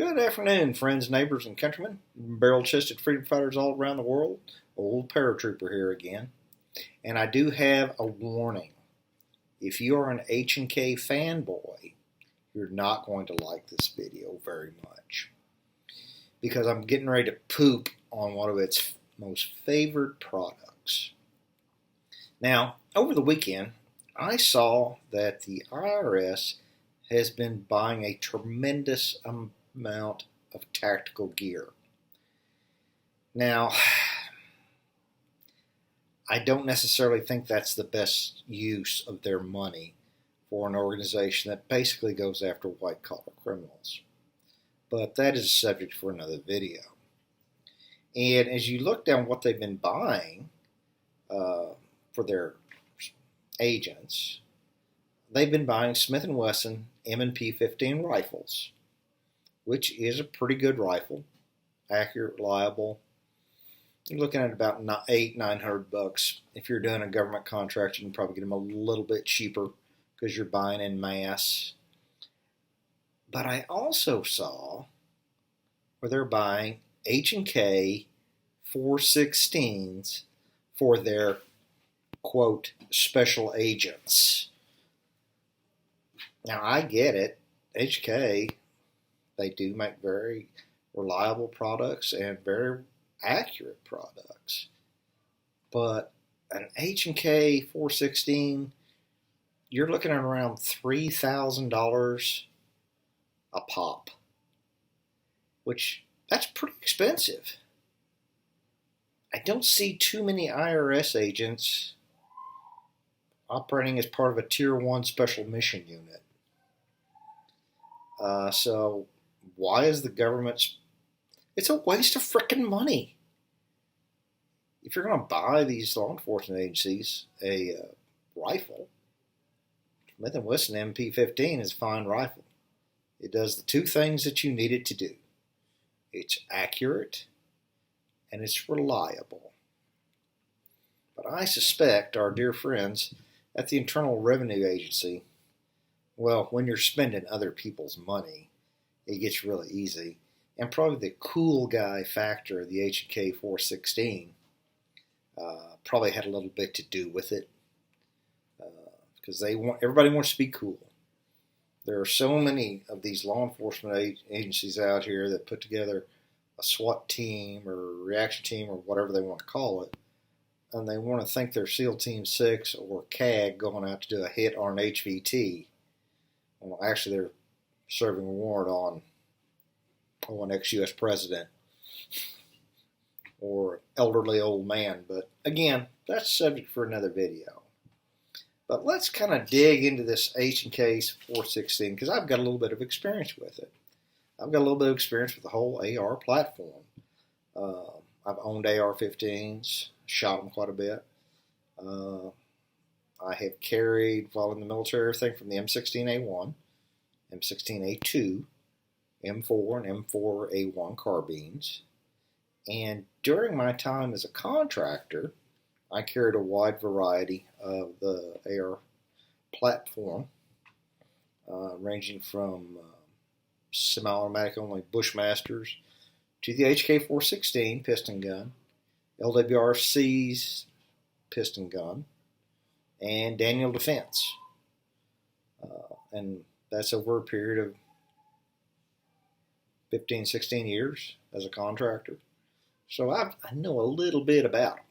Good afternoon, friends, neighbors, and countrymen. Barrel-chested freedom fighters all around the world. Old paratrooper here again. And I do have a warning. If you are an H&K fanboy, you're not going to like this video very much. Because I'm getting ready to poop on one of its most favored products. Now, over the weekend, I saw that the IRS has been buying a tremendous amount of tactical gear. Now, I don't necessarily think that's the best use of their money for an organization that basically goes after white-collar criminals. But that is a subject for another video. And as you look down what they've been buying for their agents, they've been buying Smith & Wesson M&P 15 rifles, which is a pretty good rifle, accurate, reliable. You're looking at about $800-900. If you're doing a government contract, you can probably get them a little bit cheaper because you're buying in mass. But I also saw where they're buying H&K 416s for their, quote, special agents. Now, I get it. H&K, they do make very reliable products and very accurate products. But an H&K 416, you're looking at around $3,000 a pop, which that's pretty expensive. I don't see too many IRS agents operating as part of a Tier 1 special mission unit. So why is the government... It's a waste of frickin' money. If you're going to buy these law enforcement agencies a rifle, Smith & Wesson MP15 is a fine rifle. It does the two things that you need it to do. It's accurate and it's reliable. But I suspect our dear friends at the Internal Revenue Agency, well, when you're spending other people's money, it gets really easy. And probably the cool guy factor of the H&K 416 probably had a little bit to do with it, because everybody wants to be cool. There are so many of these law enforcement agencies out here that put together a SWAT team or reaction team or whatever they want to call it, and they want to think they're SEAL Team 6 or CAG going out to do a hit on an HVT. Well, actually, they're serving a warrant on an ex-U.S. president or elderly old man. But again, that's a subject for another video. But let's kind of dig into this H&K 416 because I've got a little bit of experience with it. I've got a little bit of experience with the whole AR platform. I've owned AR-15s, shot them quite a bit. I have carried, while in the military, everything from the M16A1, M16A2, M4 and M4A1 carbines. And during my time as a contractor, I carried a wide variety of the AR platform, ranging from semi-automatic only Bushmasters to the HK416 piston gun, LWRC's piston gun, and Daniel Defense. And that's over a period of 15, 16 years as a contractor. So I know a little bit about them.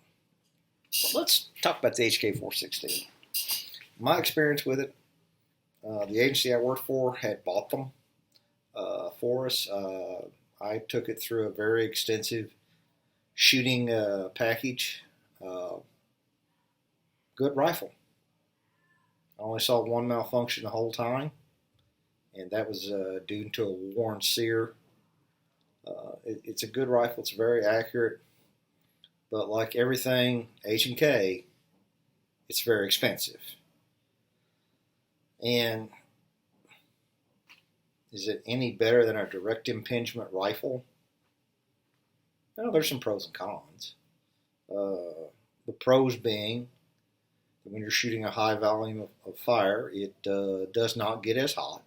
But let's talk about the HK416. My experience with it, the agency I worked for had bought them for us. I took it through a very extensive shooting package. Good rifle. I only saw one malfunction the whole time, and that was due to a worn sear. It's a good rifle. It's very accurate, but like everything H&K, it's very expensive. And is it any better than a direct impingement rifle? No, there's some pros and cons. The pros being that when you're shooting a high volume of fire, it does not get as hot.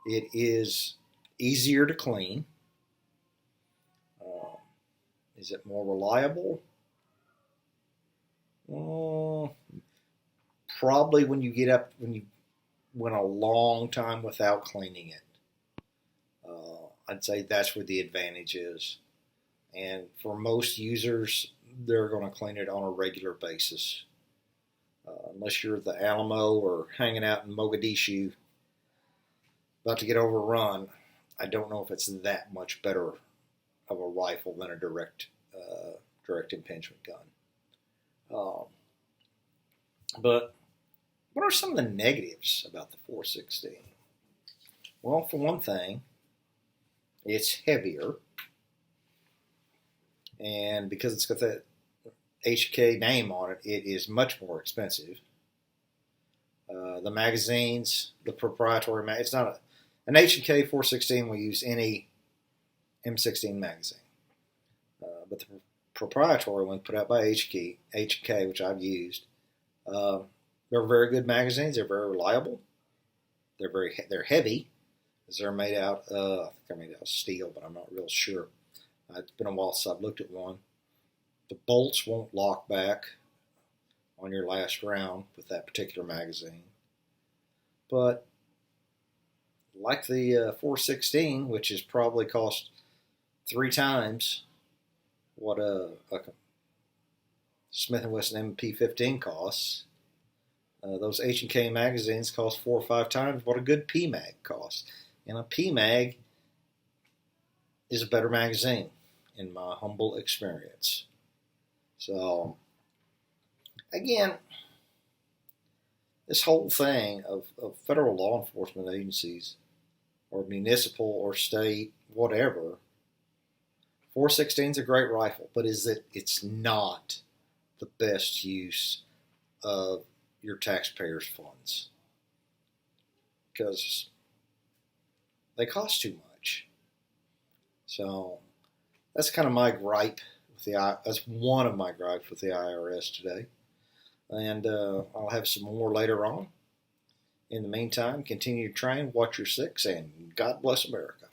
It is easier to clean. Is it more reliable? Probably when you went a long time without cleaning it. I'd say that's where the advantage is. And for most users, they're going to clean it on a regular basis. Unless you're at the Alamo or hanging out in Mogadishu about to get overrun, I don't know if it's that much better of a rifle than a direct impingement gun. But what are some of the negatives about the 416? Well, for one thing, it's heavier, and because it's got that HK name on it, it is much more expensive. The magazines, the proprietary it's not an H&K 416 will use any M16 magazine, but the proprietary one put out by HK, which I've used, they're very good magazines. They're very reliable. They're heavy, as they're made out. I think they're made out of steel, but I'm not real sure. It's been a while since I've looked at one. The bolts won't lock back on your last round with that particular magazine. But like the 416, which has probably cost 3 times what a Smith & Wesson MP15 costs, those H&K magazines cost 4 or 5 times what a good PMag costs. And a PMag is a better magazine, in my humble experience. So, again, this whole thing of federal law enforcement agencies, or municipal or state, whatever, 416 is a great rifle, but it's not the best use of your taxpayers' funds because they cost too much. So that's kind of my gripe with that's one of my gripes with the IRS today. And I'll have some more later on. In the meantime, continue to train, watch your six, and God bless America.